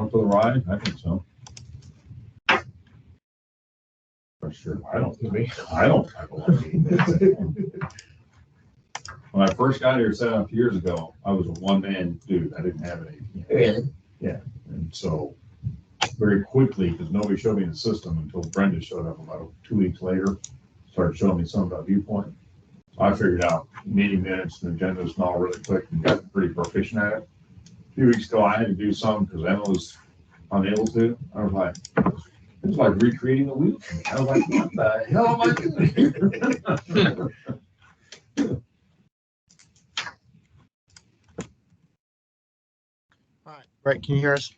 For the ride, I think so. For sure. I don't have a lot of meeting minutes. When I first got here 7 years ago, I was a one-man dude. I didn't have an APM. Really? Yeah, and so very quickly, because nobody showed me the system until Brenda showed up about 2 weeks later, started showing me some about Viewpoint. So I figured out meeting minutes and agendas and all really quick and got pretty proficient at it. A few weeks ago, I had to do some because Emma was unable to. I was like, it was like recreating the wheel for me. I was like, what the hell am I doing here? All right, Brett, can you hear us?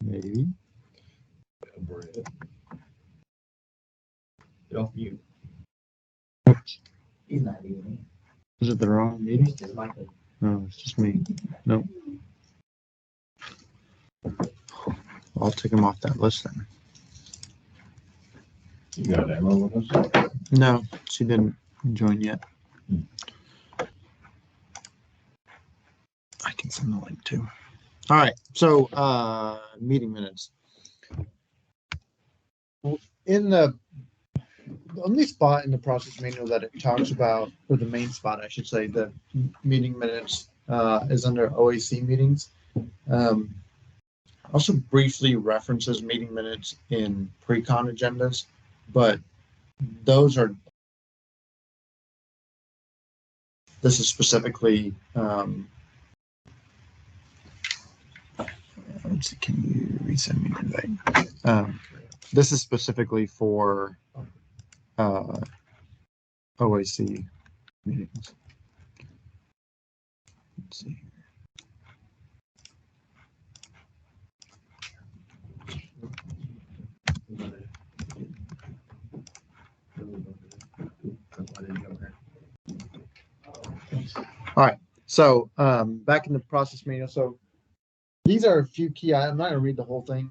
Maybe. Get off mute. He's not even. Is it the wrong meeting? Just Michael. No, it's just me. Nope. I'll take him off that list then. You got Emma with us? No, she didn't join yet. I can send the link too. All right, so meeting minutes. In the only spot in the process manual that it talks about, or the main spot, I should say, the meeting minutes is under OAC meetings. Also briefly references meeting minutes in pre-con agendas, but those are, this is specifically, let's see, can you resend me the invite? This is specifically for OAC meetings. Let's see. All right, so back in the process manual. So these are a few key items. I'm not going to read the whole thing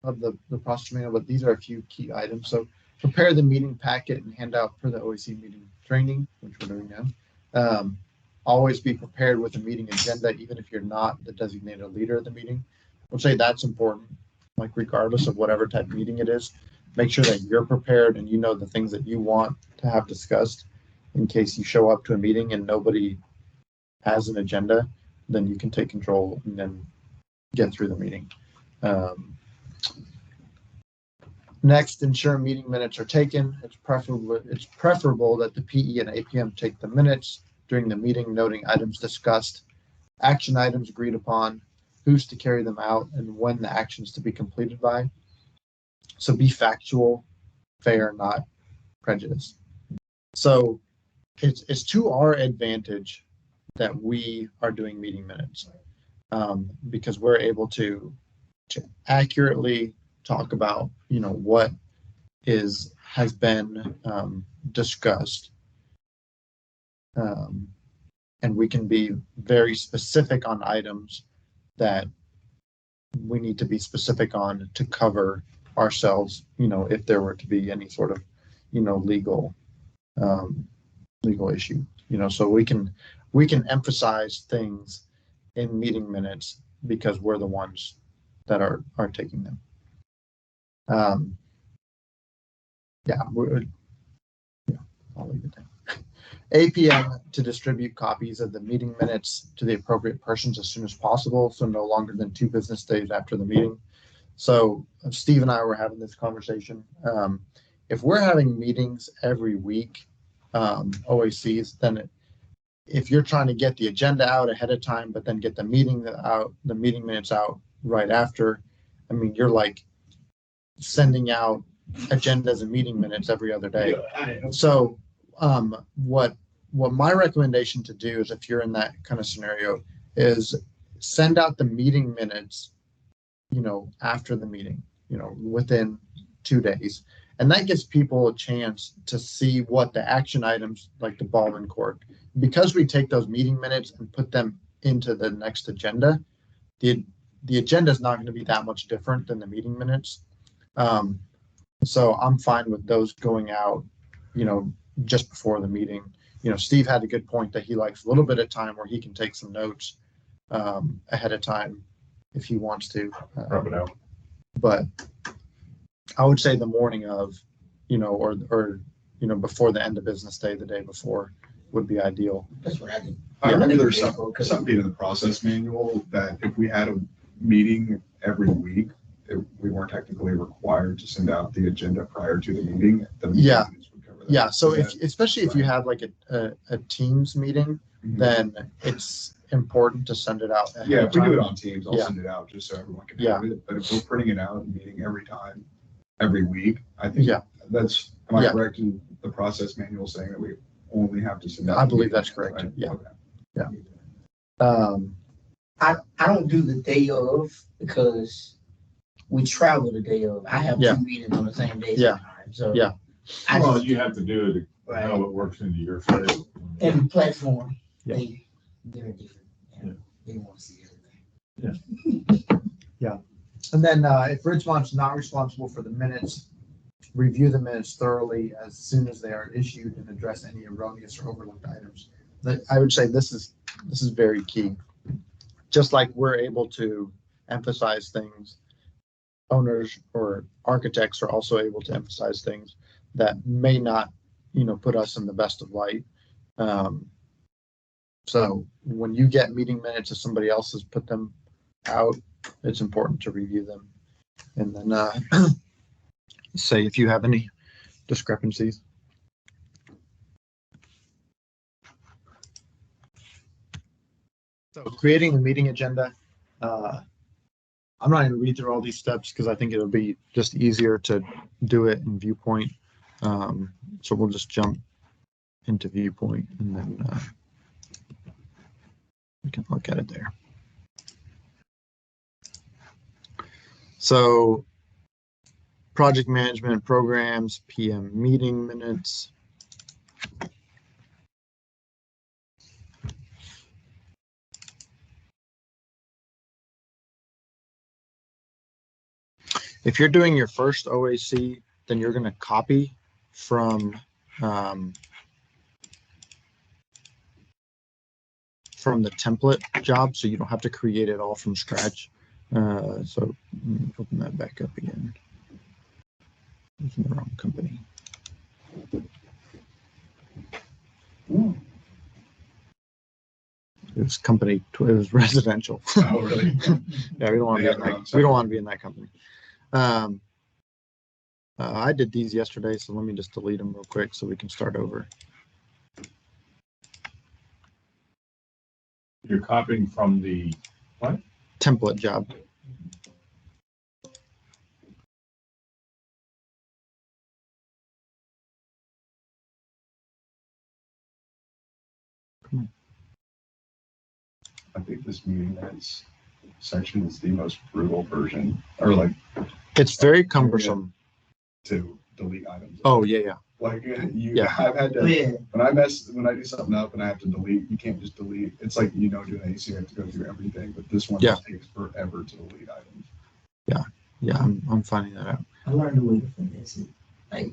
of the process manual, but these are a few key items. So prepare the meeting packet and handout for the OAC meeting training, which we're doing now. Always be prepared with a meeting agenda, even if you're not the designated leader of the meeting. I'll say that's important, like regardless of whatever type of meeting it is. Make sure that you're prepared and you know the things that you want to have discussed in case you show up to a meeting and nobody has an agenda, then you can take control and then get through the meeting. Next, ensure meeting minutes are taken. It's preferable that the PE and APM take the minutes during the meeting, noting items discussed, action items agreed upon, who's to carry them out, and when the action is to be completed by. So be factual, fair, not prejudiced. So it's to our advantage that we are doing meeting minutes because we're able to accurately talk about, you know, what has been discussed. And we can be very specific on items that we need to be specific on to cover ourselves, you know, if there were to be any sort of, you know, legal issue, you know, so we can emphasize things in meeting minutes because we're the ones that are taking them. I'll leave it there. APM to distribute copies of the meeting minutes to the appropriate persons as soon as possible, so no longer than 2 business days after the meeting. So Steve and I were having this conversation. If we're having meetings every week, OACs, then if you're trying to get the agenda out ahead of time, but then get the meeting minutes out right after, I mean, you're like sending out agendas and meeting minutes every other day. So what my recommendation to do is, if you're in that kind of scenario, is send out the meeting minutes, you know, after the meeting, you know, within 2 days. And that gives people a chance to see what the action items, like the ball in court, because we take those meeting minutes and put them into the next agenda, the agenda is not going to be that much different than the meeting minutes. So I'm fine with those going out, you know, just before the meeting. Steve had a good point that he likes a little bit of time where he can take some notes ahead of time if he wants to. Rub it out. But I would say the morning of, or before the end of business day, the day before would be ideal. That's what I do. I Yeah. remember there's something in the process manual that if we had a meeting every week, we weren't technically required to send out the agenda prior to the meeting. The meeting Yeah. minutes would cover that. Yeah. So Is especially if you have like a Teams meeting, Mhm. then it's important to send it out. ahead Yeah, of if we do time. it on Teams, I'll Yeah. send it out just so everyone can Yeah. have it. But if we're printing it out and meeting every time, every week, I think Yeah. that's, am I Yeah. correct in the process manual saying that we only have to send out? I the believe meeting that's minutes, correct, right? yeah. Okay. I don't do the day of because we travel the day of. I have Yeah. 2 meetings on the same day Yeah. sometimes. So Yeah. I Well, just you have to do it, right. how it works into your schedule. And platform, Yeah. they're different. Yeah. They want to see everything. And then if Ridgemont's not responsible for the minutes, review the minutes thoroughly as soon as they are issued and address any erroneous or overlooked items. I would say this is very key. Just like we're able to emphasize things, owners or architects are also able to emphasize things that may not, put us in the best of light. So when you get meeting minutes, if somebody else has put them out, it's important to review them. And then say if you have any discrepancies. So creating a meeting agenda. I'm not going to read through all these steps because I think it'll be just easier to do it in Viewpoint. So we'll just jump into Viewpoint and then we can look at it there. So project management programs, PM meeting minutes. If you're doing your first OAC, then you're going to copy from the template job, so you don't have to create it all from scratch. So let me open that back up again. It's in the wrong company. It was company. It was residential. Oh, really? Yeah, we don't want to be in that. We don't want to be in that company. I did these yesterday, so let me just delete them real quick so we can start over. You're copying from the, Template job. I think this meeting minutes section is the most brutal version, or like It's very cumbersome. to delete items. Oh yeah. Like Yeah. I've had Oh, to, yeah. when I do something up and I have to delete, you can't just delete. It's like, doing AC, you have to go through everything, but this one Yeah. just takes forever to delete items. Yeah, I'm finding that out. I learned a way to finesse it. Like,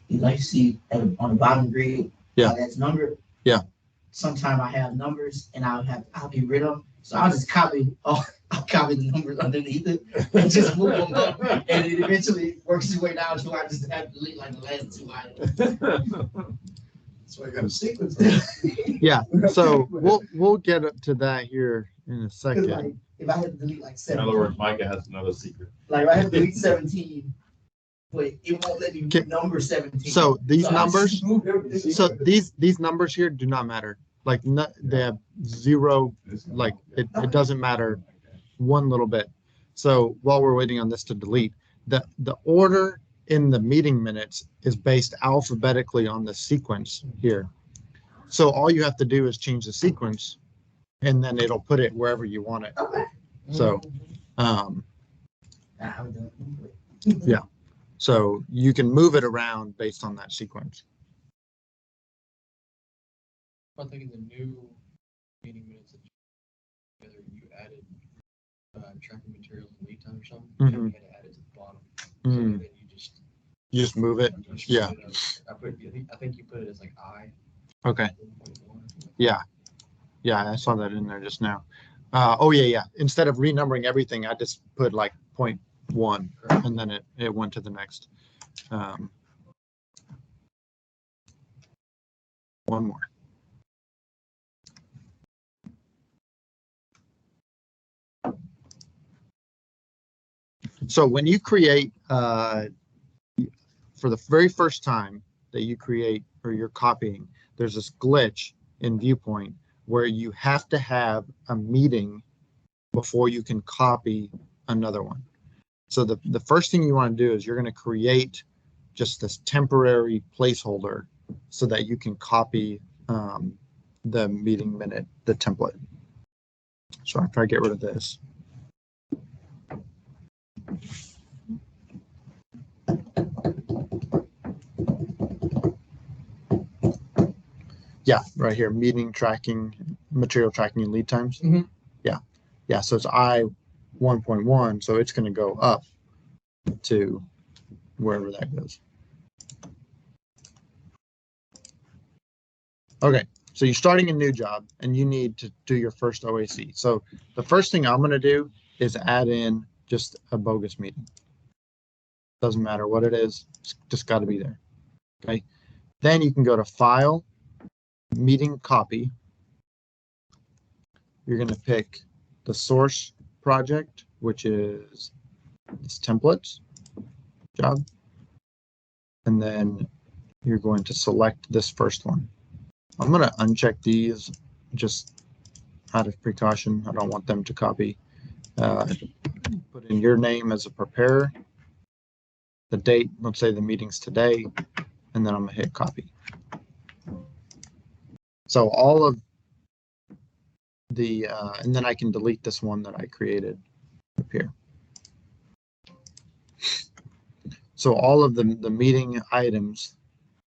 you like to see on the bottom grid, Yeah. how that's numbered. Yeah. Sometimes I have numbers and I'll get rid of them. So I'll just copy the numbers underneath it and just move them up. And it eventually works its way down to I just have to delete like the last 2 items. That's why I got a sequence. Yeah. So we'll get to that here in a 'Cause, second. like, if I had to delete like in 17, other words, Micah has another secret. like if I had to delete 17, but it won't let me Okay. number 17. So these I numbers. just move everything. So these numbers here do not matter. Like they have zero. Like it doesn't matter one little bit. So while we're waiting on this to delete, the order in the meeting minutes is based alphabetically on the sequence here. So all you have to do is change the sequence, and then it'll put it wherever you want it. Okay. So, I would do it. Yeah. So you can move it around based on that sequence. I think in the new meeting minutes that you added tracking materials and lead time or something, Mhm. you had to add it to the bottom. So Mm. then you just You just move it. Yeah. I think you put it as like I. Okay. 1.1. Yeah, I saw that in there just now. Oh yeah. Instead of renumbering everything, I just put like 0.1 and then it went to the next. One more. So when you create, for the very first time that you create or you're copying, there's this glitch in Viewpoint where you have to have a meeting before you can copy another one. So the first thing you want to do is you're going to create just this temporary placeholder so that you can copy the meeting minute, the template. So after I get rid of this. Yeah, right here, meeting tracking, material tracking and lead times. Mhm. Yeah, so it's I 1.1, so it's going to go up to wherever that goes. Okay, so you're starting a new job and you need to do your first OAC. So the first thing I'm going to do is add in just a bogus meeting. Doesn't matter what it is, it's just got to be there. Okay, then you can go to File, Meeting Copy. You're going to pick the source project, which is this templates job. And then you're going to select this first one. I'm going to uncheck these just out of precaution. I don't want them to copy. Put in your name as a preparer, the date, let's say the meeting's today, and then I'm going to hit copy. So all of the, and then I can delete this one that I created up here. So all of the meeting items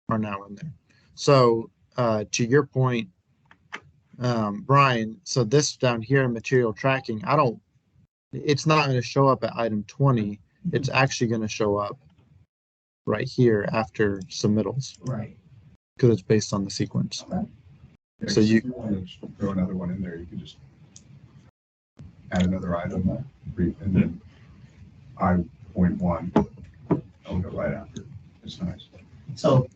are now in there. So to your point, Brian, so this down here in material tracking, it's not going to show up at item 20. It's actually going to show up right here after submittals Right. because it's based on the sequence. Yeah, So if you- want to throw another one in there, you can just add another item, and then I.1, I'll go right after. It's nice. So,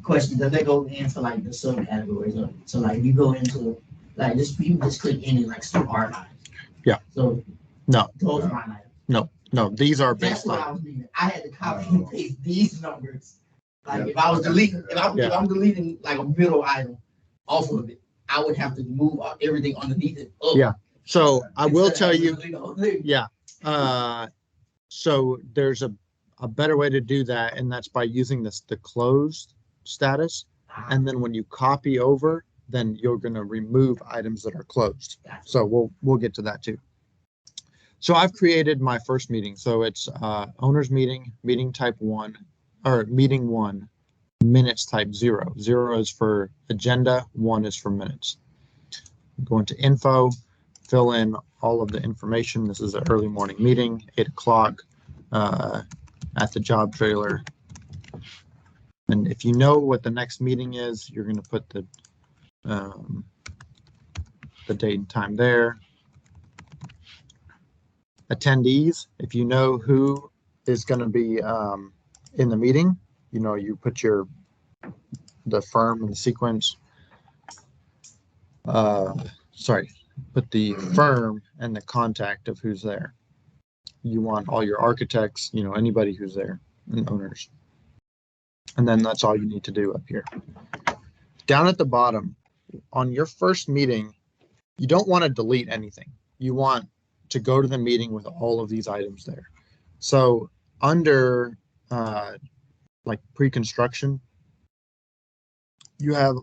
question, does that go into like the subcategories of it? So like you go into, like you just click any like some art lines. Yeah. So. No. Those No. line items. No, these are That's based what I on, was needing. I had to copy and paste these numbers. Like Yeah. if I was deleting, if Yeah. I'm deleting like a middle item off of it, I would have to move everything underneath it up. Yeah. so I will Instead tell of having you, to delete the whole thing. yeah. So there's a better way to do that, and that's by using the closed status. And then when you copy over, then you're going to remove items that are closed. Gotcha. So we'll get to that too. So I've created my first meeting. So it's owners meeting, meeting type 1, or meeting 1, minutes type 0. 0 is for agenda, 1 is for minutes. Go into info, fill in all of the information. This is an early morning meeting, 8 o'clock at the job trailer. And if you know what the next meeting is, you're going to put the date and time there. Attendees, if you know who is going to be in the meeting, you put the firm and the sequence. Put the firm and the contact of who's there. You want all your architects, anybody who's there, and owners. And then that's all you need to do up here. Down at the bottom, on your first meeting, you don't want to delete anything. You want to go to the meeting with all of these items there. So under like pre-construction, you have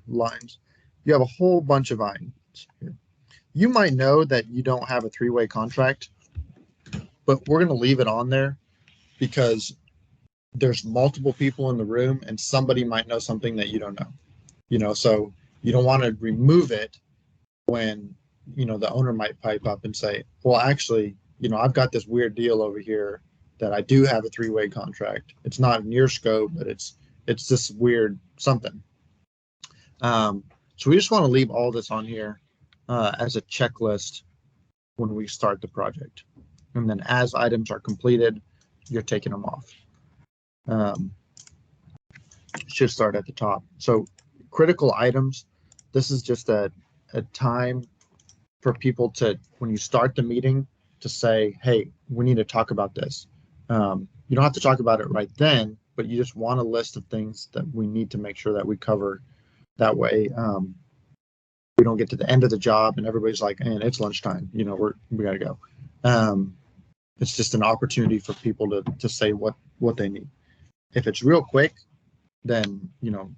lines. You have a whole bunch of items here. You might know that you don't have a 3-way contract, but we're going to leave it on there because there's multiple people in the room and somebody might know something that you don't know. So you don't want to remove it when, the owner might pipe up and say, well, actually, I've got this weird deal over here that I do have a 3-way contract. It's not in your scope, but it's this weird something. So we just want to leave all this on here as a checklist when we start the project. And then as items are completed, you're taking them off. Should start at the top. So critical items, this is just a time for people to, when you start the meeting, to say, hey, we need to talk about this. You don't have to talk about it right then, but you just want a list of things that we need to make sure that we cover. That way, we don't get to the end of the job and everybody's like, man, it's lunchtime. You know, we got to go. It's just an opportunity for people to say what they need. If it's real quick, then, you know,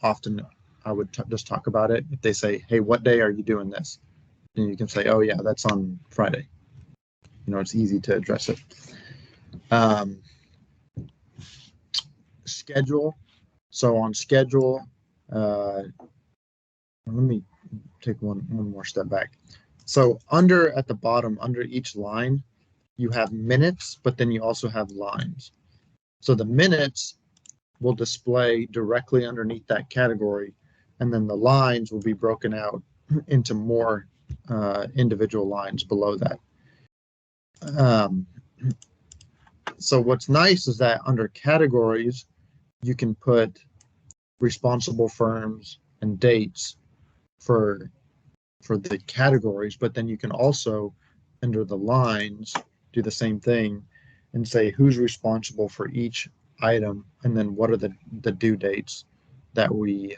often I would just talk about it. If they say, hey, what day are you doing this? Then you can say, oh yeah, that's on Friday. You know, it's easy to address it. Schedule. So on schedule, let me take one more step back. So at the bottom, under each line, you have minutes, but then you also have lines. So the minutes will display directly underneath that category, and then the lines will be broken out into more individual lines below that. So what's nice is that under categories, you can put responsible firms and dates for the categories, but then you can also, under the lines, do the same thing and say who's responsible for each item, and then what are the due dates that we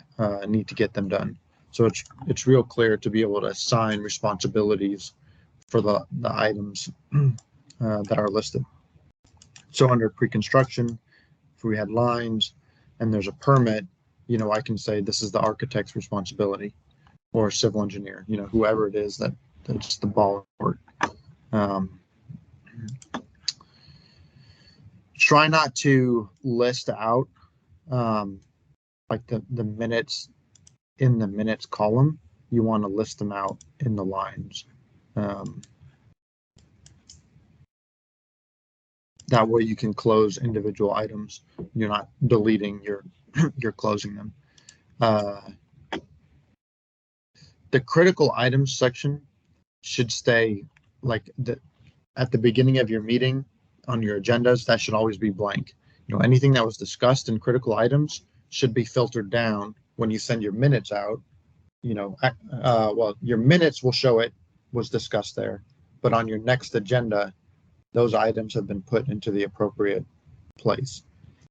need to get them done. So it's real clear to be able to assign responsibilities for the items that are listed. So under pre-construction, if we had lines and there's a permit, you know, I can say this is the architect's responsibility, or civil engineer, you know, whoever it is that's the ball work. Try not to list out like the minutes in the minutes column. You want to list them out in the lines. That way you can close individual items. You're not deleting, you're closing them. The critical items section should stay like at the beginning of your meeting on your agendas. That should always be blank. You know, anything that was discussed in critical items should be filtered down when you send your minutes out. You know, well, your minutes will show it was discussed there, but on your next agenda, those items have been put into the appropriate place.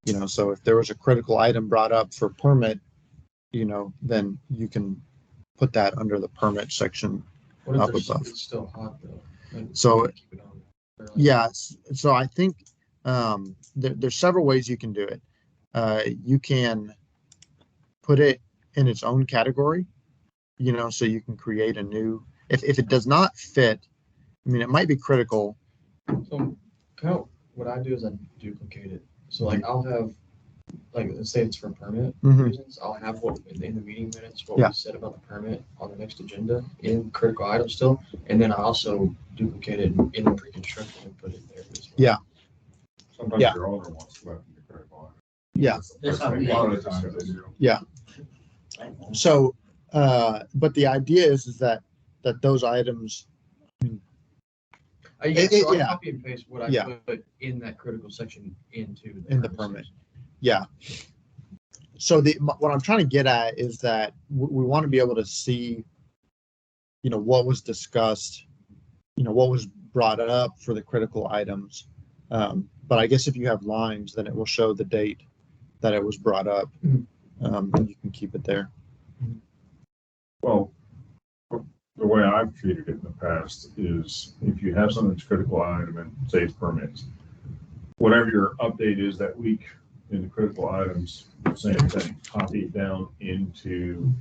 You know, so if there was a critical item brought up for permit, you know, then you can put that under the permit section. What Up if above. it's still hot though? Like, So keep it on fairly- yeah, so I think there's several ways you can do it. You can put it in its own category, you know, so you can create a new, if it does not fit, I mean, it might be critical. So kind of what I do is I duplicate it. So like I'll have, like, let's say it's for permit Mhm. reasons, I'll have what in the meeting minutes, what Yeah. we said about the permit on the next agenda in critical items still. And then I also duplicate it in the pre-construction and put it there as well. Yeah. Sometimes Yeah. your owner wants to let you critical item. Yeah. That's how we A lot of always the times they do. So, but the idea is that those items, Yeah, It- so yeah. I copy and paste what I Yeah. put in that critical section into In the permit. section. yeah. So what I'm trying to get at is that we want to be able to see, you know, what was discussed, you know, what was brought up for the critical items. But I guess if you have lines, then it will show the date that it was brought up, and you can keep it there. Well, the way I've treated it in the past is if you have something that's critical item and say it's permits, whatever your update is that week in the critical items, same thing, copy it down into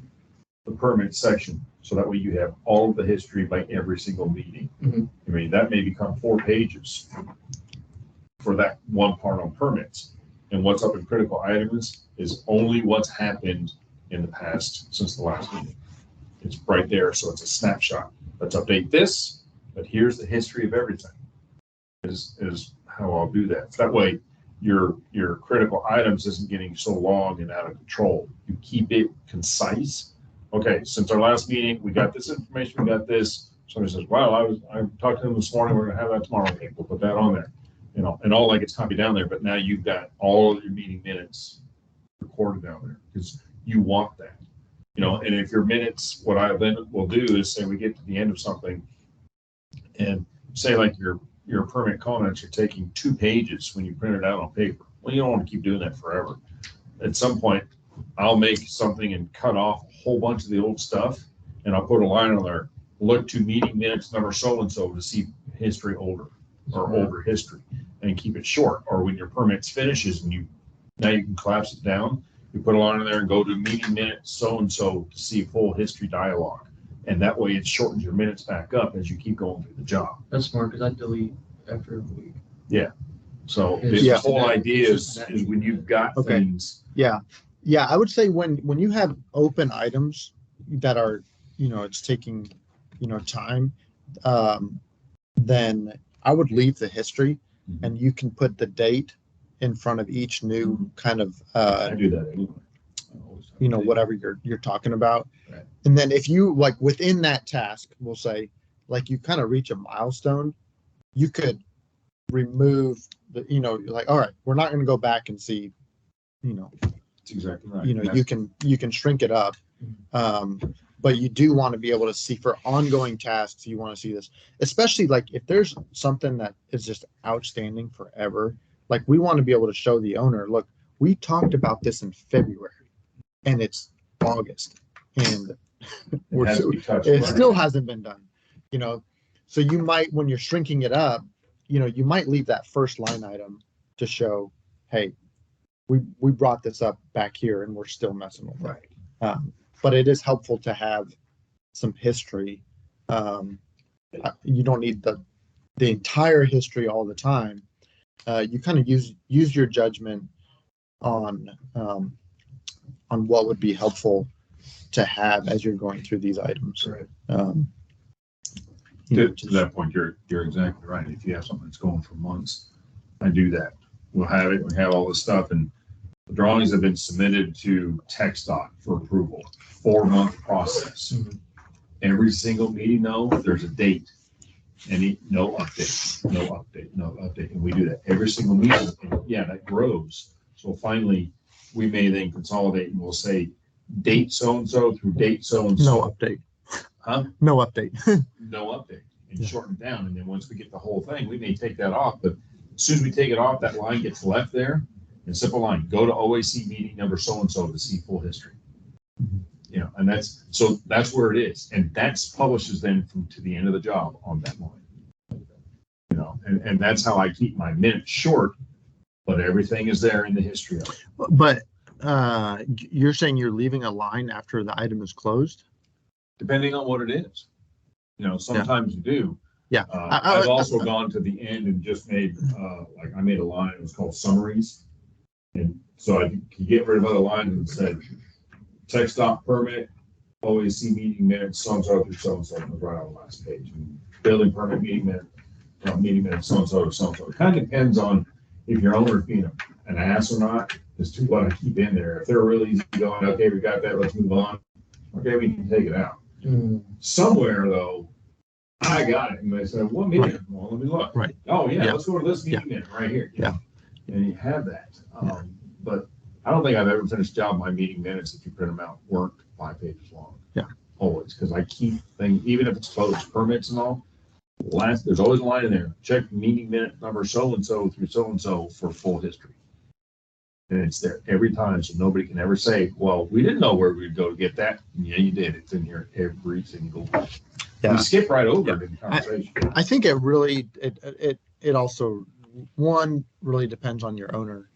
the permit section. So that way you have all of the history by every single meeting. Mhm. I mean, that may become 4 pages for that one part on permits. And what's up in critical items is only what's happened in the past since the last meeting. It's right there, so it's a snapshot. Let's update this, but here's the history of everything. Is how I'll do that. That way, your critical items isn't getting so long and out of control. You keep it concise. Okay, since our last meeting, we got this information, we got this. Somebody says, wow, I talked to them this morning, we're gonna have that tomorrow. Okay, we'll put that on there. You know, and all that gets copied down there, but now you've got all of your meeting minutes recorded down there, because you want that. You know, and if your minutes, what I then will do is say we get to the end of something and say like your permit comments are taking 2 pages when you print it out on paper. Well, you don't want to keep doing that forever. At some point, I'll make something and cut off a whole bunch of the old stuff, and I'll put a line on there, look to meeting minutes number so-and-so to see history older or older history, and keep it short. Or when your permits finishes and now you can collapse it down, you put a line in there and go to meeting minutes so-and-so to see full history dialogue. And that way it shortens your minutes back up as you keep going through the job. That's smart, because I delete after a week. So Yeah. the whole idea is when you've got Okay. things, Yeah, I would say when you have open items that are, it's taking, time, then I would leave the history, and you can put the date in front of each new kind of, I do that anyway. I always have to do whatever you're talking about. Right. And then if you like within that task, we'll say, like you kind of reach a milestone, you could remove the, you're like, all right, we're not going to go back and see, That's exactly right. you can shrink it up. But you do want to be able to see for ongoing tasks. You want to see this, especially like if there's something that is just outstanding forever, like we want to be able to show the owner, look, we talked about this in February and it's August and It has to be touched. it right. still hasn't been done, so you might, when you're shrinking it up, you might leave that first line item to show, hey, we brought this up back here and we're still messing with it. Right. But it is helpful to have some history. You don't need the entire history all the time. You kind of use your judgment on what would be helpful to have as you're going through these items. Right. To that point, you're exactly right. If you have something that's going for months, I do that. We'll have it. We have all this stuff, and the drawings have been submitted to TechStop for approval. 4-month process. Every single meeting, though, there's a date. No update, no update. And we do that every single meeting. And yeah, that grows. So finally, we may then consolidate and we'll say date so-and-so through date so-and-so. No update. Huh? No update. No update, and Yeah. shorten it down. And then once we get the whole thing, we may take that off. But as soon as we take it off, that line gets left there. And simple line, go to OAC meeting number so-and-so to see full history. And that's where it is. And that's publishes then to the end of the job on that line. And that's how I keep my minutes short, but everything is there in the history of it. But you're saying you're leaving a line after the item is closed? Depending on what it is. Sometimes you do. Yeah. I've also gone to the end and just made, I made a line, it was called summaries. And so I could get rid of other lines and said, TechStop permit, OAC meeting minutes, so-and-so through so-and-so, it was right on the last page. And building permit meeting minutes, so-and-so to so-and-so. It kind of depends on if your owner's being an ass or not, as to what I keep in there. If they're really easy going, okay, we got that, let's move on. Okay, we can take it out. Somewhere though, I got it. And they said, what meeting? Right. Well, let me look. Right. Oh yeah, Yeah. let's go to this meeting minute right here. Yeah. And you have that. But I don't think I've ever finished a job. My meeting minutes, if you print them out, weren't 5 pages long. Yeah. Always, because I keep things, even if it's closed permits and all, there's always a line in there. Check meeting minute number so-and-so through so-and-so for full history. And it's there every time, so nobody can ever say, well, we didn't know where we'd go to get that. Yeah, you did. It's in here every single time. Yeah. We skip right over it in conversation. I think it really, it also, one, really depends on your owner,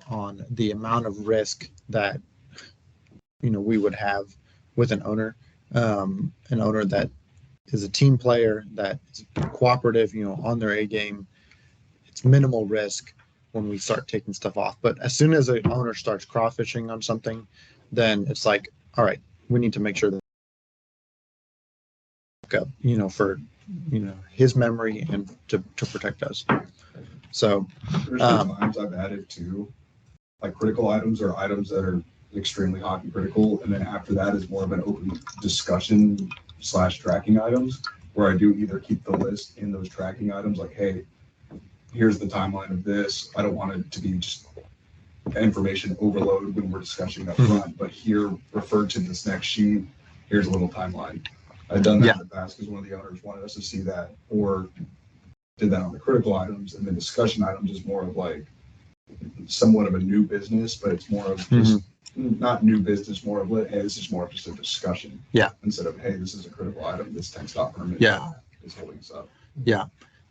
on the amount of risk that, we would have with an owner that is a team player, that is cooperative, on their A game. It's minimal risk when we start taking stuff off. But as soon as an owner starts crawfishing on something, then it's like, all right, we need to make sure that backup, for, his memory and to protect us. So, There's been times I've added too, like critical items are items that are extremely hot and critical, and then after that is more of an open discussion / tracking items, where I do either keep the list in those tracking items, like, hey, here's the timeline of this. I don't want it to be just information overload when we're discussing up front, but here, refer to this next sheet, here's a little timeline. I've done that in the past because one of the owners wanted us to see that, or did that on the critical items, and the discussion items is more of like somewhat of a new business, but it's more of just not new business, more of, hey, this is more of just a discussion. Yeah. Instead of, hey, this is a critical item, this text dot permit is holding us up. Yeah.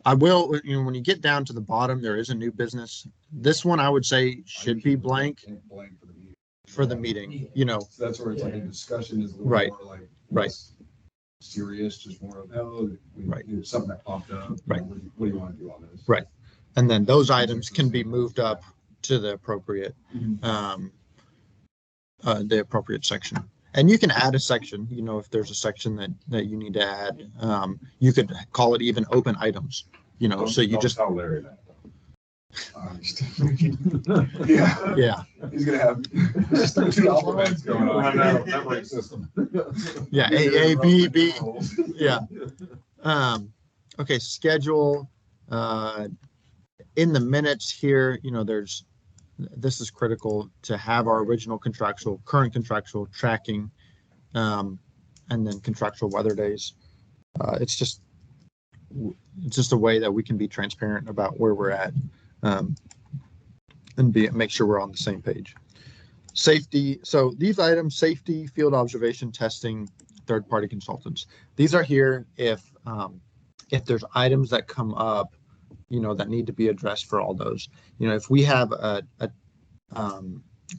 I will, when you get down to the bottom, there is a new business. This one I would say should be blank Blank for the meeting. for the meeting, So that's where it's like a discussion is a little Right. more like Right. serious, just more of, Right. Something that popped up. Right. What do you want to do on this? Right. And then those items can be moved up to the appropriate, section. And you can add a section, if there's a section that you need to add, you could call it even open items, so you Don't just, tell Larry that. Yeah, yeah, he's gonna have just two alphabets going Run out of on. memory system. yeah, A, B, B, yeah. Okay, schedule, in the minutes here, this is critical to have our original current contractual tracking, and then contractual weather days. It's just a way that we can be transparent about where we're at, and make sure we're on the same page. Safety. So these items: safety, field observation, testing, third-party consultants. These are here if there's items that come up, that need to be addressed for all those. If we have a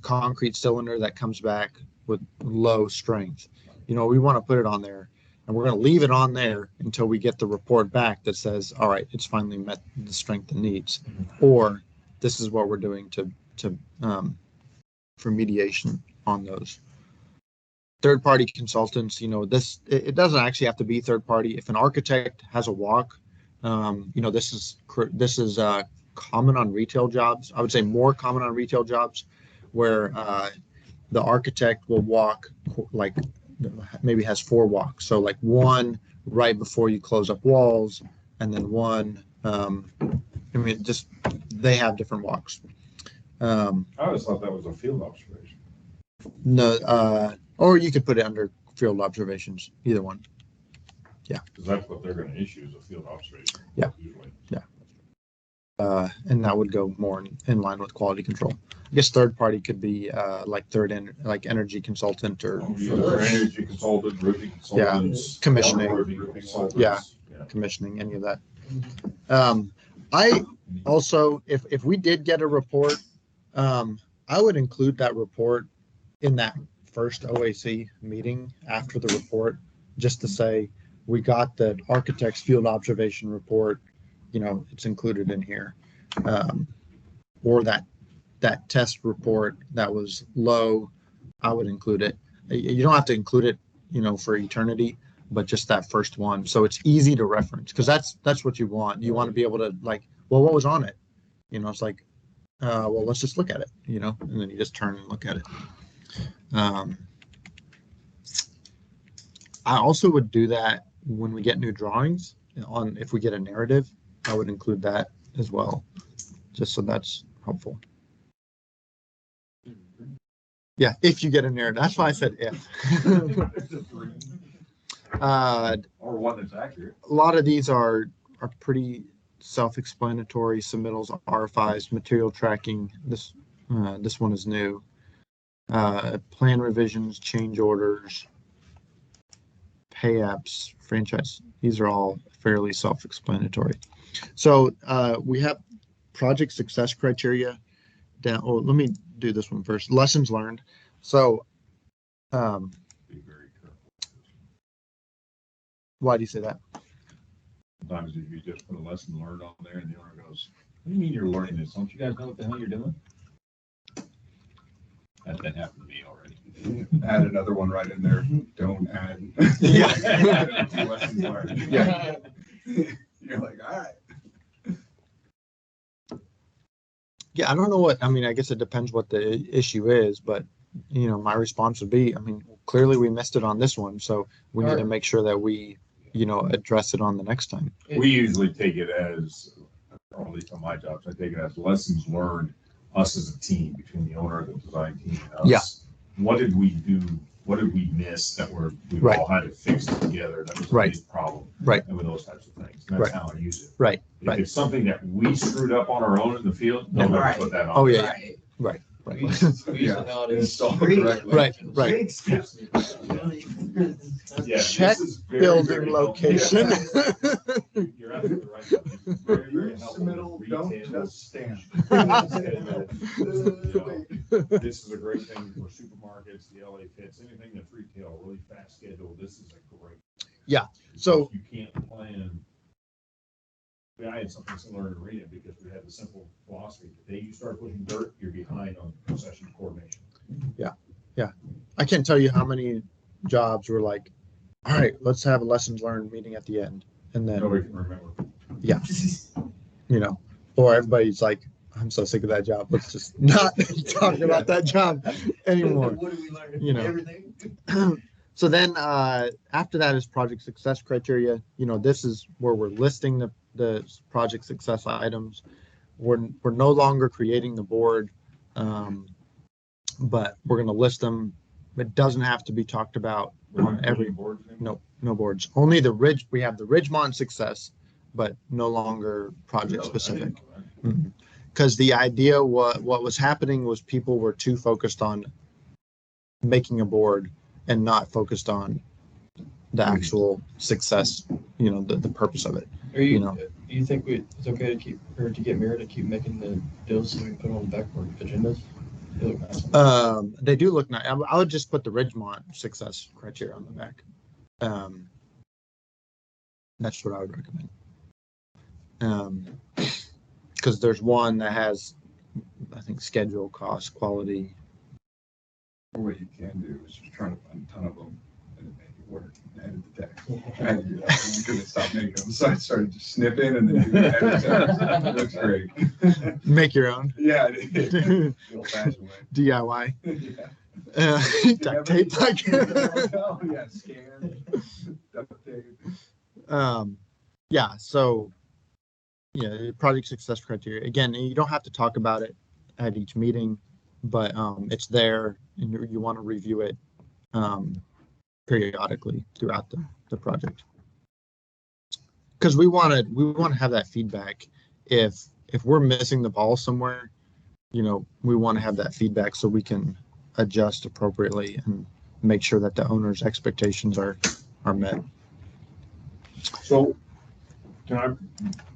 concrete cylinder that comes back with low strength, we want to put it on there, and we're going to leave it on there until we get the report back that says, all right, it's finally met the strength it needs, or this is what we're doing to for mediation on those. Third-party consultants, it doesn't actually have to be third-party. If an architect has a walk, this is common on retail jobs. I would say more common on retail jobs, where the architect will walk, like maybe has 4 walks. So like one right before you close up walls, and then one. They have different walks. I always thought that was a field observation. No, or you could put it under field observations, either one. Because that's what they're going to issue, is a field observation. Yeah. Usually. And that would go more in line with quality control. I guess third party could be like energy consultant or Energy consultant, roofing consultants. Commissioning. Roofing consultants. Yeah. Commissioning, any of that. I also, if we did get a report, I would include that report in that first OAC meeting after the report, just to say, we got the architect's field observation report, it's included in here. Or that test report that was low, I would include it. You don't have to include it, for eternity, but just that first one. So it's easy to reference, because that's what you want. You want to be able to, like, well, what was on it? It's like, well, let's just look at it, and then you just turn and look at it. I also would do that when we get new drawings if we get a narrative, I would include that as well, just so that's helpful. Yeah, if you get a narrative. That's why I said if. Or one that's accurate. A lot of these are pretty self-explanatory. Submittals, RFIs, material tracking. This one is new. Plan revisions, change orders, pay apps, franchise. These are all fairly self-explanatory. So we have project success criteria down. Oh, let me do this one first. Lessons learned. So Be very careful. why do you say that? Sometimes if you just put a lesson learned on there and the owner goes, what do you mean you're learning this? Don't you guys know what the hell you're doing? That happened to me already. Add another one right in there. Don't add. Yeah. Lessons learned. Yeah. You're like, all right. Yeah, I don't know what, I mean, I guess it depends what the issue is, but, you know, my response would be, I mean, clearly we missed it on this one, so we need to make sure that we, you know, address it on the next time. We usually take it as, or at least on my jobs, I take it as lessons learned, us as a team, between the owner, the design team, and us. Yeah. What did we do? What did we miss that we Right. all had to fix it together? That was a Right. big problem. Right. And with those types of things. And Right. that's how I use it. Right, If right. it's something that we screwed up on our own in the field, don't ever Right. put that on. Oh, yeah, Right. right. We usually know it is. Install Great. correctly. Right, right. Big steps. Yeah, this Check is very, building very helpful. location. You're absolutely right. This is very, very Use helpful. submittal, don't Retail. just stand. This is a great thing for supermarkets, the LA Fits, anything that's retail, really fast schedule. This is a great. Yeah, so- You can't plan. I mean, I had something similar to Rita because we had the simple philosophy. The day you start pushing dirt, you're behind on possession coordination. I can't tell you how many jobs were like, all right, let's have a lessons learned meeting at the end. And then, Nobody can remember. you know, or everybody's like, I'm so sick of that job. Let's just not talk about that job anymore. What did we learn? You know. Everything. So then after that is project success criteria. You know, this is where we're listing the project success items. We're no longer creating the board, but we're going to list them. It doesn't have to be talked about on every board. no boards. Only the we have the Ridgemont success, but no longer project specific. Because the idea what was happening was people were too focused on making a board and not focused on the actual success, you know, the purpose of it. Are you, You know. do you think it's okay to keep, or to get Mira to keep making the deals so we can put on the backboard agendas? They look nice. They do look nice. I would just put the Ridgemont success criteria on the back. That's what I would recommend. Because there's one that has, I think, schedule, cost, quality. Or what you can do is just try to find a ton of them and then make it work and edit the text. I had to do that and we couldn't stop making them. So I started just snipping and then doing edits. It looks great. Make your own. Yeah, I did. The old-fashioned way. DIY. Yeah. Duct tape like. Oh, yeah, scan, duct tape. Yeah, so yeah, project success criteria. Again, you don't have to talk about it at each meeting, but it's there and you want to review it periodically throughout the project. Because we want to have that feedback. If we're missing the ball somewhere, you know, we want to have that feedback so we can adjust appropriately and make sure that the owner's expectations are met. So, can I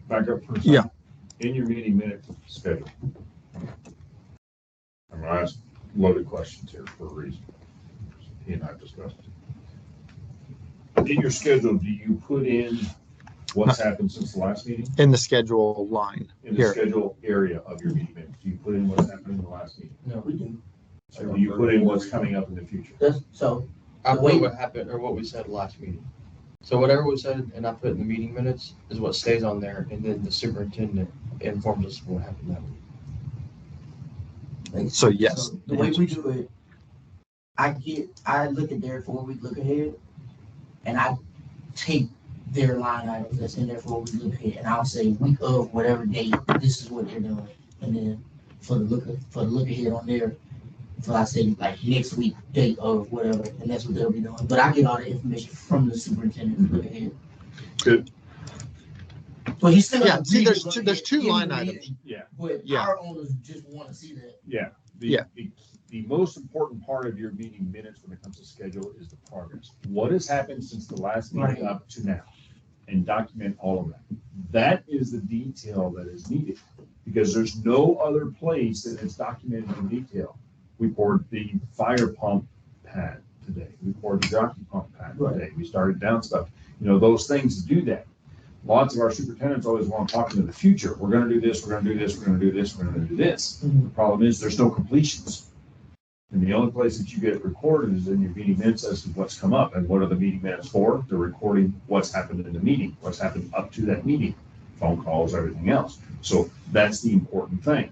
back up for a second? Yeah. In your meeting minute schedule. I'm gonna ask loaded questions here for a reason. He and I have discussed. In your schedule, do you put in what's happened since the last meeting? In the schedule line In the here. schedule area of your meeting minutes, do you put in what's happened in the last meeting? No, We can. Or do you put in what's coming up in the future? So I Wait. put what happened or what we said last meeting. So whatever we said and I put in the meeting minutes is what stays on there, and then the superintendent informs us what happened that week. So yes. The way we do it, I look at their 4-week look ahead, and I take their line items that's in their 4-week look ahead, and I'll say week of whatever date, this is what they're doing, and then for the look ahead on there, so I say like next week date of whatever, and that's what they'll be doing. But I get all the information from the superintendent look ahead. Good. Well, he's still. Yeah, see, there's two line Give me items. Yeah. But Yeah. our owners just want to see that. Yeah. Yeah. The most important part of your meeting minutes when it comes to schedule is the progress. What has happened since the last meeting Right. up to now? And document all of that. That is the detail that is needed, because there's no other place that it's documented in detail. We poured the fire pump pad today. We poured the jockey pump pad today. We started downspout. You know, those things do that. Lots of our superintendents always want to talk into the future. We're gonna do this, we're gonna do this, we're gonna do this, we're gonna do this. Mhm. The problem is there's no completions. And the only place that you get it recorded is in your meeting minutes as to what's come up. And what are the meeting minutes for? They're recording what's happened in the meeting, what's happened up to that meeting, phone calls, everything else. So that's the important thing.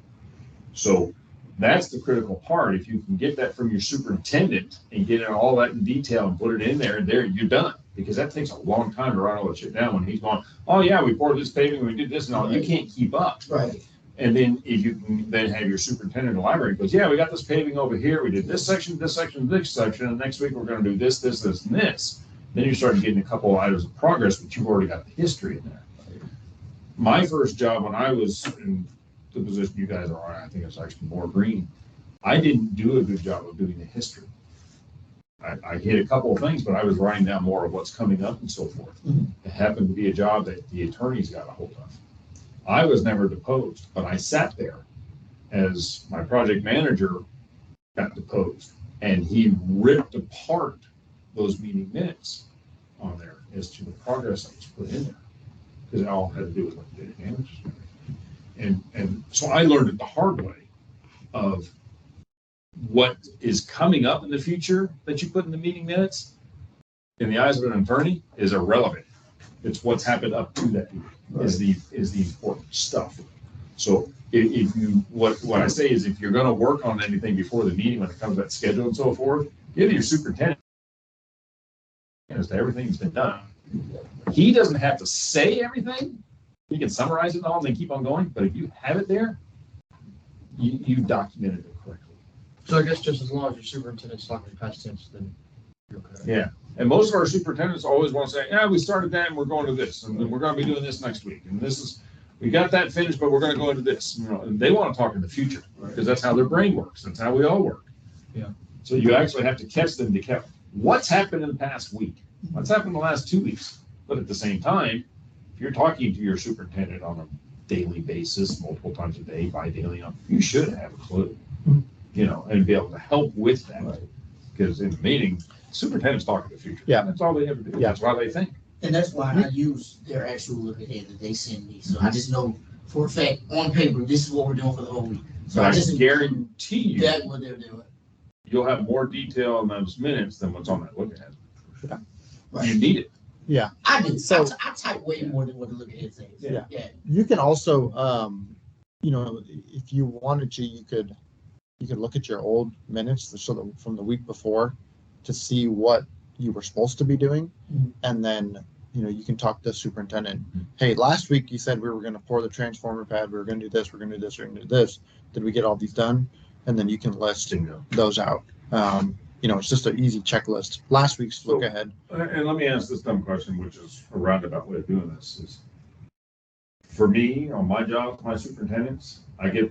So that's the critical part. If you can get that from your superintendent and get all that in detail and put it in there, you're done. Because that takes a long time to write all that shit down when he's going, oh yeah, we poured this paving, we did this and all. You can't keep up. Right. And then if you can then have your superintendent of the library goes, yeah, we got this paving over here. We did this section, this section, this section. And next week we're going to do this, this, this, and this. Then you start getting a couple of items of progress, but you've already got the history in there. My first job when I was in the position you guys are on, I think it's actually more green. I didn't do a good job of doing the history. I hit a couple of things, but I was writing down more of what's coming up and so forth. It happened to be a job that the attorneys got a hold of. I was never deposed, but I sat there as my project manager got deposed, and he ripped apart those meeting minutes on there as to the progress that was put in there, because it all had to do with what data damages. And so I learned it the hard way of what is coming up in the future that you put in the meeting minutes in the eyes of an attorney is irrelevant. It's what's happened up to that meeting is the important stuff. So if you, what I say is if you're going to work on anything before the meeting, when it comes to that schedule and so forth, give your superintendent as to everything that's been done. He doesn't have to say everything. He can summarize it all and then keep on going. But if you have it there, you documented it correctly. So I guess just as long as your superintendent's talking in past tense, then you're okay. Yeah. And most of our superintendents always want to say, yeah, we started that and we're going to this, and then we're going to be doing this next week. And this is, we got that finished, but we're going to go into this. You know, and they want to talk in the future because that's how their brain works. That's how we all work. Yeah. So you actually have to catch them to catch what's happened in the past week, what's happened in the last 2 weeks. But at the same time, if you're talking to your superintendent on a daily basis, multiple times a day, bi-daily, you should have a clue, you know, and be able to help with that. Because in the meeting, superintendent's talking the future. Yeah. That's all they ever do. Yeah. That's why they think. And that's why I use their actual look ahead that they send me. So I just know for a fact on paper, this is what we're doing for the whole week. So But I I just guarantee you, that's what they're doing. you'll have more detail in those minutes than what's on that look ahead. Right. You need it. I do. So- I type way more than what the look ahead says. Yeah. Yeah. You can also, you know, if you wanted to, you could look at your old minutes from the week before to see what you were supposed to be doing. Mhm. And then, you know, you can talk to the superintendent. Hey, last week you said we were going to pour the transformer pad. We were going to do this. We're going to do this. We're going to do this. Did we get all these done? And then you can list Bingo. those out. You know, it's just an easy checklist. Last week's look ahead. And let me ask this dumb question, which is a roundabout way of doing this, is for me, on my job, my superintendents, I get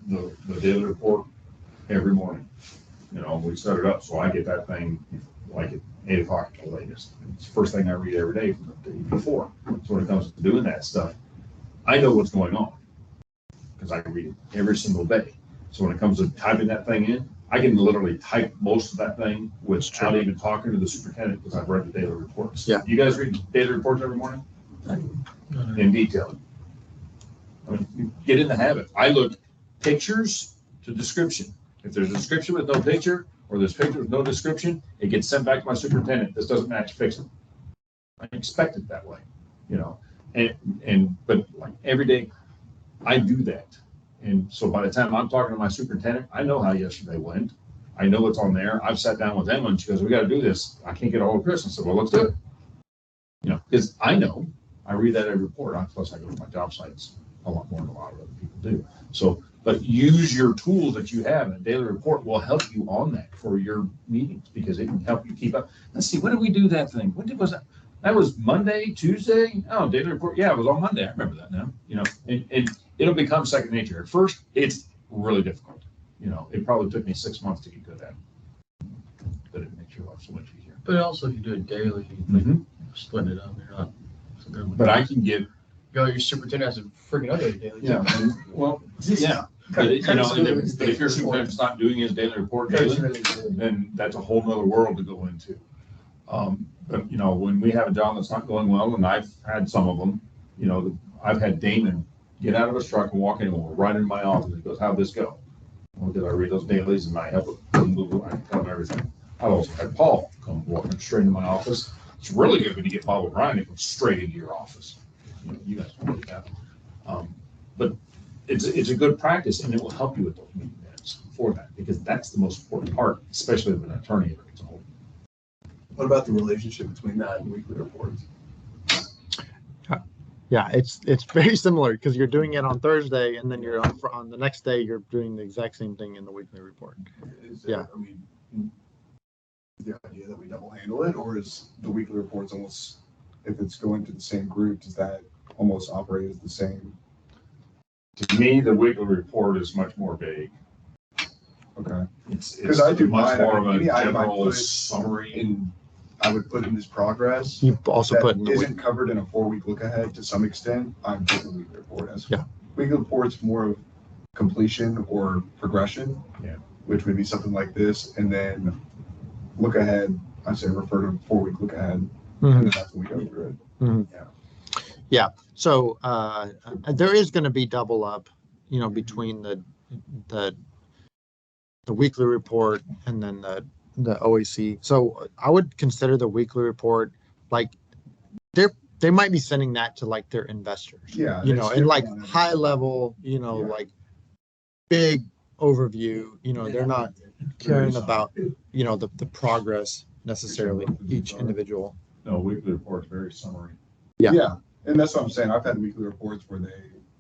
the daily report every morning. You know, we set it up, so I get that thing like at 8 o'clock at the latest. It's the first thing I read every day from the day before. So when it comes to doing that stuff, I know what's going on because I read it every single day. So when it comes to typing that thing in, I can literally type most of that thing without even talking to the superintendent because I've read the daily reports. Yeah. You guys read daily reports every morning in detail? I mean, you get in the habit. I look pictures to description. If there's a description with no picture, or there's picture with no description, it gets sent back to my superintendent. This doesn't match, fix it. I expect it that way, you know, but like every day I do that. And so by the time I'm talking to my superintendent, I know how yesterday went. I know what's on there. I've sat down with Emma and she goes, we got to do this. I can't get all of Christmas. I said, well, let's do it. You know, because I know, I read that every report. Plus I go to my job sites a lot more than a lot of other people do. So, but use your tools that you have, and a daily report will help you on that for your meetings because it can help you keep up. Let's see, when did we do that thing? When was that? That was Monday, Tuesday? Oh, daily report. Yeah, it was on Monday. I remember that now. You know, and it'll become second nature. At first, it's really difficult. You know, it probably took me 6 months to get good at it, but it makes your life so much easier. But also, if you do it daily, Mhm. split it up, you're not. So good. But I can give, Your superintendent has a freaking other daily. too. yeah, well, yeah. But you know, but if your superintendent's not doing his daily report daily, then that's a whole nother world to go into. But you know, when we have a job that's not going well, and I've had some of them, you know, I've had Damon get out of his truck and walk in right in my office. He goes, how'd this go? Well, did I read those dailies and I have a Google, I tell them everything. I also had Paul come walking straight into my office. It's really good when you get Bob O'Brien, he comes straight into your office. You guys know that. But it's a good practice and it will help you with those meeting minutes for that, because that's the most important part, especially with an attorney ever gets a hold. What about the relationship between that and weekly reports? Yeah, it's very similar because you're doing it on Thursday and then you're on the next day, you're doing the exact same thing in the weekly report. Is Yeah. there, I mean, is the idea that we double handle it, or is the weekly reports almost, If it's going to the same group, does that almost operate as the same? To me, the weekly report is much more vague. Okay. It's 'Cause I do much mine, more of a any item I general put summary. In, I would put in this progress. You also that put in the week. isn't covered in a 4-week look ahead to some extent. I'm putting the weekly report as. Yeah. Weekly report's more of completion or progression. Yeah. Which would be something like this, and then look ahead, I say refer to 4-week look ahead, Mhm. and then that's when we go through it. So there is going to be double up, between the weekly report and then the OAC. So I would consider the weekly report like they might be sending that to like their investors. Yeah. And like different on high everything. level, Yeah. like big overview. They're not caring about the progress necessarily each individual. No, weekly report is very summary. Yeah. Yeah, and that's what I'm saying. I've had weekly reports where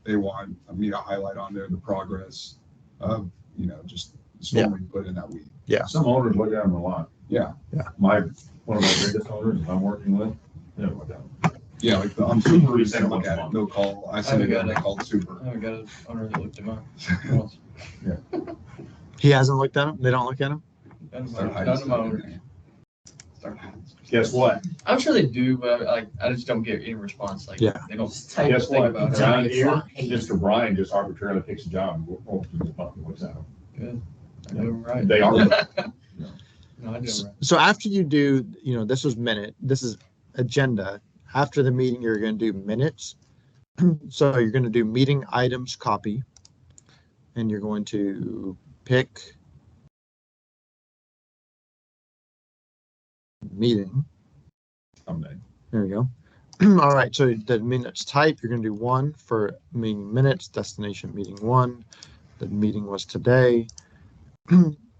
they want me to highlight on there the progress of, just the storm we put in that week. Some owners look at them a lot. Yeah. One of my biggest owners that I'm working with, they don't look at them. Yeah, like I'm super, We we send look once a at it, month. no call. I send it got in, it. they call super. I haven't got an owner that looked at mine once. He hasn't looked at him. They don't look at him. None Start of hiding my stuff in owners. there. Start hiding stuff. Guess what? I'm sure they do, but I just don't get any response. Like, Yeah. they don't. Just type Guess think what? about it. Around It's here, not hate. Mr. Brian just arbitrarily picks a job and opens his button and looks at him. I do them right. They are. No, I do them right. So after you do, this is agenda. After the meeting, you're going to do minutes. So you're going to do meeting items copy, and you're going to pick meeting. Someday. There we go. All right. So the minutes type, you're going to do 1 for meeting minutes, destination meeting 1. The meeting was today.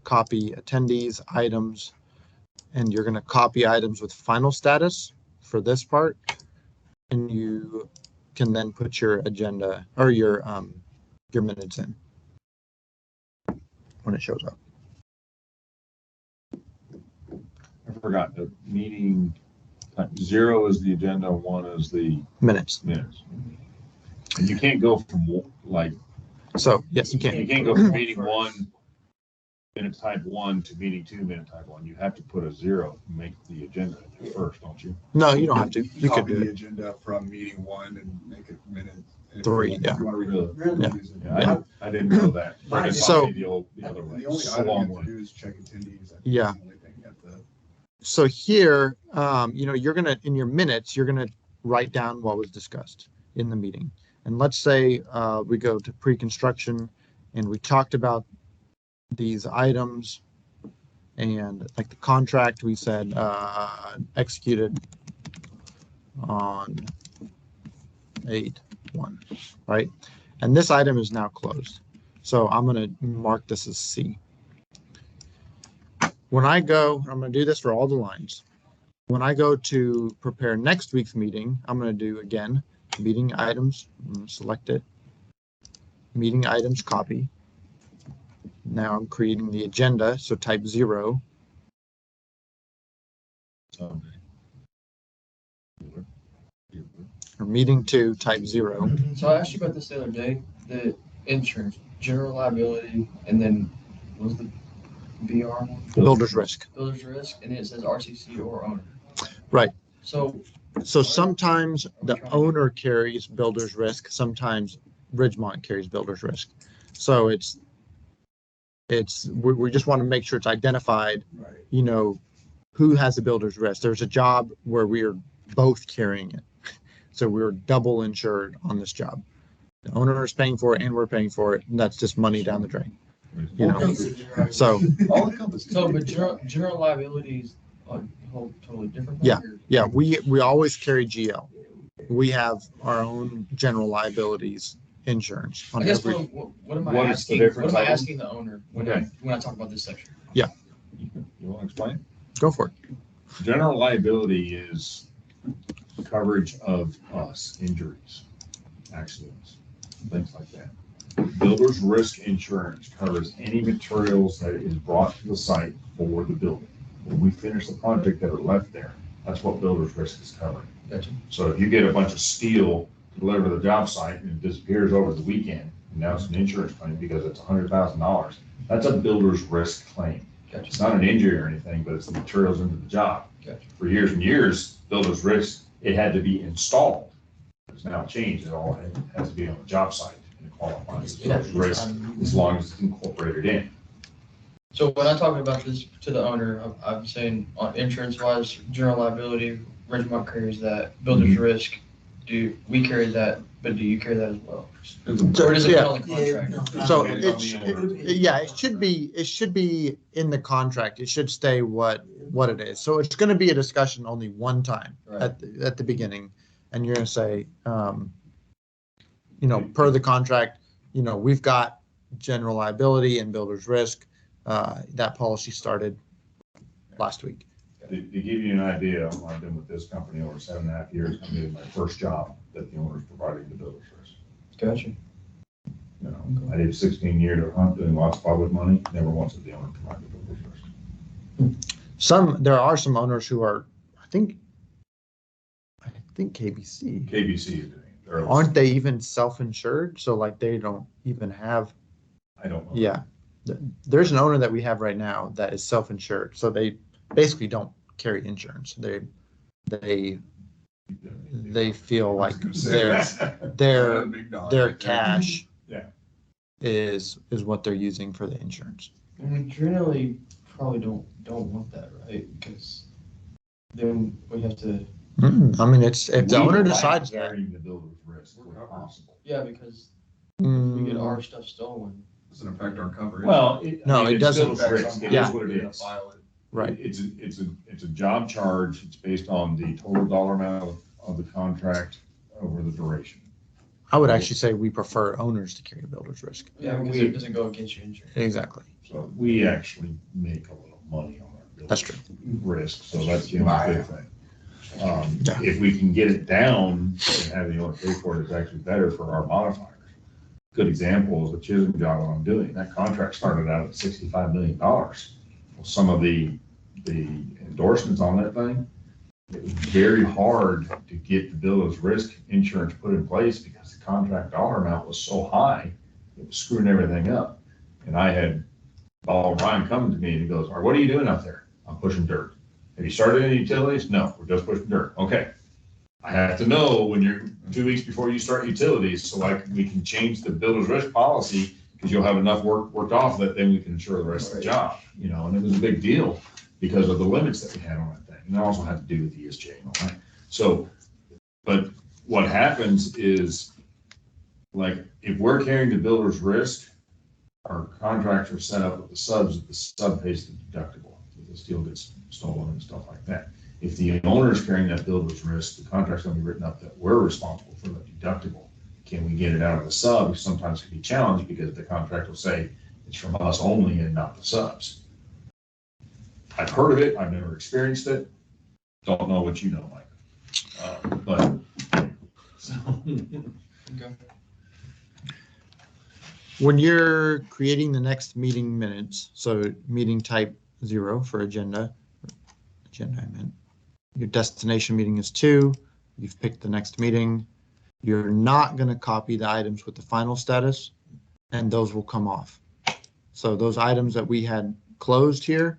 Copy attendees, items, and you're going to copy items with final status for this part. And you can then put your agenda or your minutes in when it shows up. I forgot the meeting, 0 is the agenda, 1 is the Minutes. minutes. And you can't go from like, So yes, you you can. can't go from meeting 1, minute type 1 to meeting 2, minute type 1. You have to put a 0 and make the agenda first, don't you? No, you don't have to. You could Copy do the it. agenda from meeting 1 and make it minute. and if 3, you yeah. want to Really? Really? use it. Yeah, I didn't know that. I just So- thought the other way. The only It's a item you long have one. to do is check attendees. I think Yeah. that's the only thing you have to- So here, you're gonna in your minutes, you're gonna write down what was discussed in the meeting. And let's say we go to pre-construction and we talked about these items and like the contract we said executed on 8/1, right? And this item is now closed. So I'm gonna mark this as C. When I go, I'm going to do this for all the lines. When I go to prepare next week's meeting, I'm going to do again, meeting items, select it, meeting items copy. Now I'm creating the agenda, so type 0. Someday. Or meeting 2, type 0. So I asked you about this the other day, the insurance, general liability, and then what was the BR one? Builder's risk. Builder's risk, and then it says RCC or owner. Right. So So sometimes the owner carries builder's risk, sometimes Ridgemont carries builder's risk. So we just want to make sure it's identified, Right. who has the builder's risk. There's a job where we are both carrying it. So we're double insured on this job. The owner is paying for it and we're paying for it. And that's just money down the drain. you know, so, All encompassing. So, but general liability is a whole totally different. thing, Yeah. or- yeah, we always carry GL. We have our own general liabilities insurance I on guess every, what am I What is the asking? difference What am I of them? asking the owner Okay. when I talk about this section? You want to explain? go for it. General liability is coverage of us, injuries, accidents, things like that. Builder's risk insurance covers any materials that is brought to the site for the building. When we finish the project that are left there, that's what builder's risk is covering. Gotcha. So if you get a bunch of steel delivered to the job site and it disappears over the weekend, and now it's an insurance claim because it's $100,000, that's a builder's risk claim. Gotcha. It's not an injury or anything, but it's the materials into the job. Gotcha. For years and years, builder's risk, it had to be installed. It's now changed, it all has to be on the job site and it qualifies as builder's risk as long as it's incorporated in. So when I'm talking about this to the owner, I'm saying on insurance wise, general liability, Ridgemont carries that, builder's risk, do we carry that, but do you carry that as well? Or does it Yeah. come on the contract? So Depends on the owner. yeah, it should be in the contract. It should stay what it is. So it's going to be a discussion only one time Right. at the beginning. And you're going to say, per the contract, we've got general liability and builder's risk. That policy started last week. To give you an idea, I've been with this company over 7.5 years. I made my first job that the owner's providing the builder's risk. Gotcha. You know, I did 16 years of hunt doing lots of public money. Never once did the owner provide the builder's risk. There are some owners who are, I think KBC, KBC is doing it. They're- aren't they even self-insured? So like they don't even have, I don't know. yeah. There's an owner that we have right now that is self-insured. So they basically don't carry insurance. They feel like their cash Yeah. is what they're using for the insurance. And we generally probably don't want that, right? Because then we have to, I mean, it's if the We owner like decides that. carrying the builder's risk where possible. yeah, because if we Mm, get our stuff stolen. Doesn't affect our coverage. Well, No, it it's doesn't. builder's risk. It Yeah. is what it is. Right. It's a job charge. It's based on the total dollar amount of the contract over the duration. I would actually say we prefer owners to carry builder's risk. Yeah, because it doesn't go against your insurance. Exactly. So we actually make a little money on our builder's That's true. risk, so that's the only good thing. Yeah. If we can get it down and have the owner pay for it, it's actually better for our modifiers. Good example is the Chisholm job that I'm doing. That contract started out at $65 million. Well, some of the endorsements on that thing, it was very hard to get the builder's risk insurance put in place because the contract dollar amount was so high, it was screwing everything up. And I had Ryan coming to me and he goes, "All right, what are you doing out there?" "I'm pushing dirt." "Have you started any utilities?" "No, we're just pushing dirt." "Okay. I have to know when you're 2 weeks before you start utilities, so we can change the builder's risk policy because you'll have enough worked off that then we can insure the rest of the job, and it was a big deal because of the limits that we had on that thing. And it also had to do with the ESJ and all that. So, but what happens is, like, if we're carrying the builder's risk, our contracts are set up with the subs, that the sub pays the deductible. If the steel gets stolen and stuff like that. If the owner is carrying that builder's risk, the contract's gonna be written up that we're responsible for the deductible. Can we get it out of the sub? Sometimes it can be challenged because the contract will say it's from us only and not the subs. I've heard of it, I've never experienced it, don't know what you know, Mike. But. Okay. When you're creating the next meeting minutes, so meeting type 0 for agenda I meant, your destination meeting is 2, you've picked the next meeting, you're not going to copy the items with the final status, and those will come off. So those items that we had closed here,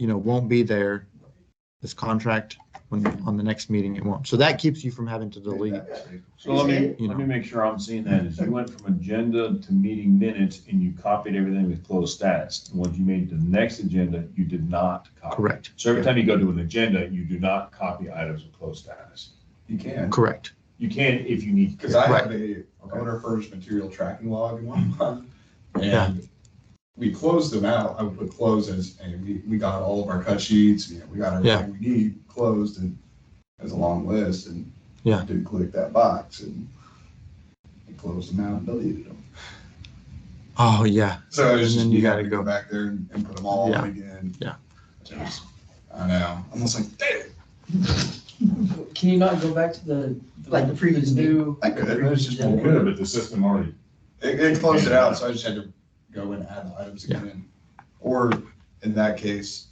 won't be there. This contract, on the next meeting, it won't. So that keeps you from having to delete. So let me make sure I'm seeing that, is you went from agenda to meeting minutes and you copied everything with closed status. And once you made the next agenda, you did not copy. Correct. So every time you go to an agenda, you do not copy items with closed status. You can, Correct. You can if you need to. because I Right. have a owner furnished material tracking log in one month, Yeah. And we closed them out. I would put close as, hey, we got all of our cut sheets, we got everything we need closed and as a long list, and Yeah. didn't click that box and closed them out and deleted them. Oh, yeah. So it's And just then you you gotta gotta go- go back there and put them all Yeah. in again. Yeah. Just- I know. I'm almost like, damn. Can you not go back to the Like the previous new? I could. It's just You could, but the system already, it closed it out, so I just had to go and add the items again. Or in that case,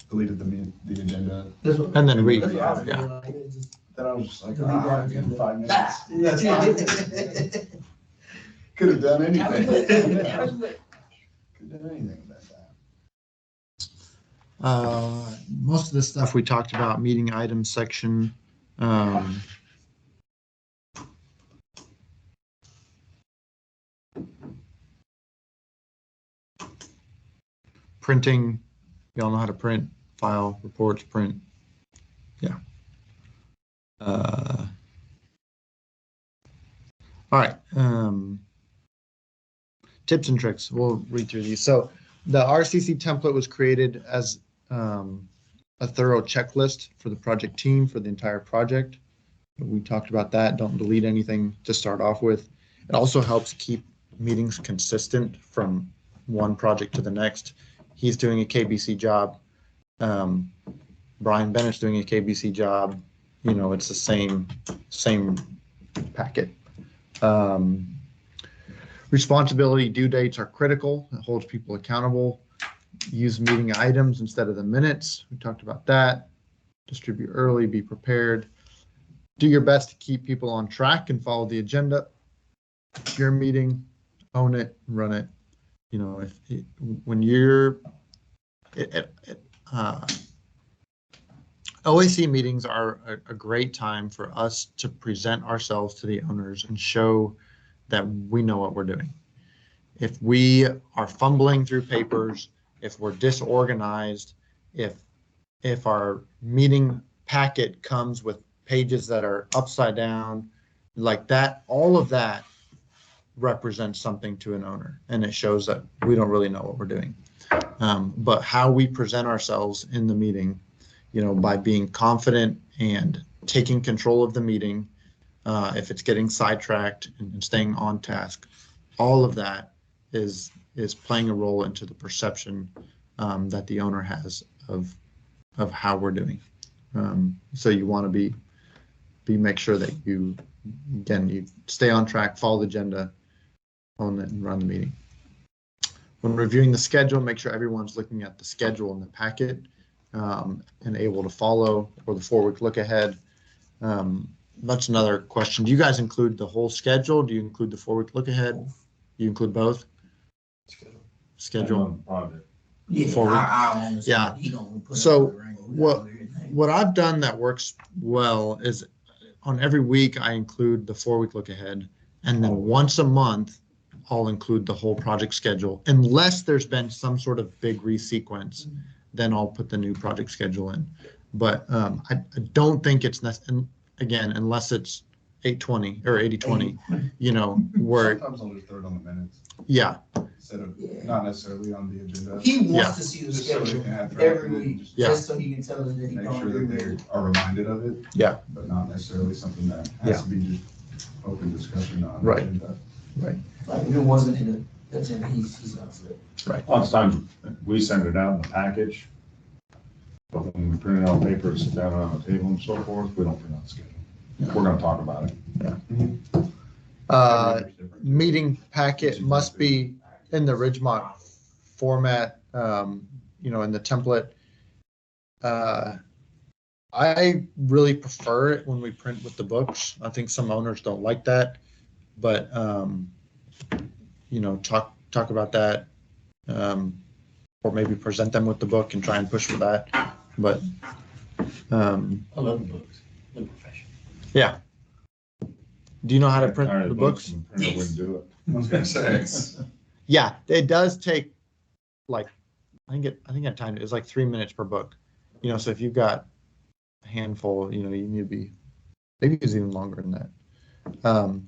deleted the agenda. And then we, That's what I was yeah. doing, like, it's just- Then I was just like, Delete that give agenda. 5 minutes. Ah, That's yeah. Could have done anything. That Could was have lit. done anything about that. Most of the stuff we talked about, meeting items section. Printing, y'all know how to print, file, reports, print. Yeah. All right. Tips and tricks. We'll read through these. So the RCC template was created as a thorough checklist for the project team for the entire project. We talked about that. Don't delete anything to start off with. It also helps keep meetings consistent from one project to the next. He's doing a KBC job. Brian Bennett's doing a KBC job. You know, it's the same packet. Responsibility due dates are critical. It holds people accountable. Use meeting items instead of the minutes. We talked about that. Distribute early, be prepared. Do your best to keep people on track and follow the agenda. It's your meeting, own it, run it. You know, when you're, OAC meetings are a great time for us to present ourselves to the owners and show that we know what we're doing. If we are fumbling through papers, if we're disorganized, if our meeting packet comes with pages that are upside down, like that, all of that represents something to an owner, and it shows that we don't really know what we're doing. But how we present ourselves in the meeting, you know, by being confident and taking control of the meeting, if it's getting sidetracked and staying on task, all of that is playing a role into the perception that the owner has of how we're doing. So you want to make sure that you stay on track, follow the agenda, own it, and run the meeting. When reviewing the schedule, make sure everyone's looking at the schedule in the packet and able to follow, or the 4-week look ahead. That's another question. Do you guys include the whole schedule? Do you include the 4-week look ahead? You include both? Schedule. on the project. Yeah, Forward. I understand. Yeah. He gonna put So, up the ring. What I've done that works well is on every week I include the 4-week look ahead, and then once a month I'll include the whole project schedule. Unless there's been some sort of big resequence, then I'll put the new project schedule in. But I don't think it's necessary, again, unless it's 8/20 or 80/20, you know, where, Sometimes I'll just throw it on the minutes yeah, instead of, not necessarily on the agenda. He Yeah. wants to see the Just so we schedule can have track every of it, week, just Yeah. just so he can tell us that he make don't sure agree that with they it. are reminded of it. Yeah. But not necessarily something that Yeah. has to be just open discussion on. Right. agenda. Like, if it wasn't in the agenda, he's gonna flip. Lots of times, we send it out in the package, but when we print it on paper, sit down on the table and so forth, we don't print out the schedule. We're gonna talk about it. meeting packet must be in the Ridgemont format, you know, in the template. I really prefer it when we print with the books. I think some owners don't like that, but, you know, talk about that. Or maybe present them with the book and try and push for that. But, I love the books. They're professional. yeah. Do you know how to print Tired of the books? and Printer wouldn't do it. I was gonna say. Yeah, it does take like, I think at times it's like 3 minutes per book. You know, so if you've got a handful, you know, you need to be, maybe it's even longer than that.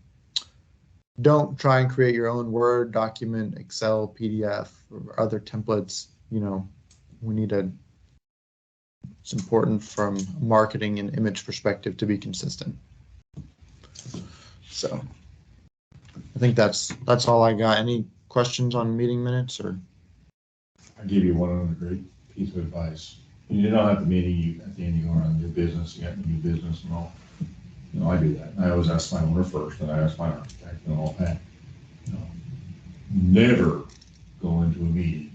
don't try and create your own Word document, Excel, PDF, or other templates. You know, we need a, it's important from a marketing and image perspective to be consistent. So I think that's all I got. Any questions on meeting minutes or? I give you one other great piece of advice. You don't have the meeting, you, at the end, you go around your business, you got new business and all. You know, I do that. I always ask my owner first, and I ask my architect and all that. You know, never go into a meeting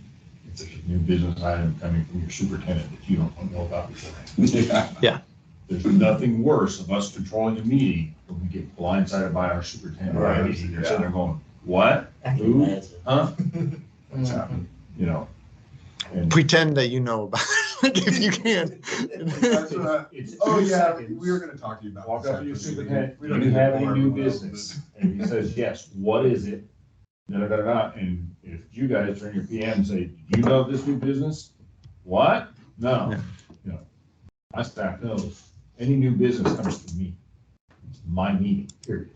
if there's a new business item coming from your superintendent that you don't know about beforehand. Yeah. There's nothing worse of us controlling a meeting when we get blindsided by our superintendent. Right. They're sitting there going, what? I can Who? imagine. Huh? What's happening? You know? And Pretend that you know about it if you can. That's what I- it's Oh, 2 yeah, seconds. we were gonna talk to you about. Walk this up to your after the meeting. superintendent, We do don't you need to have any bore new everyone else with business? And he says, yes, what is it? Da, da, da, da, and if you guys turn your PM and say, do you know this new business? What? No, Yeah. you know, my staff knows, any new business comes to me. It's my meeting, period.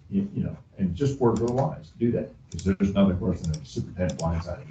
You know, and just words are wise, do that, because there's nothing worse than a superintendent blindsided.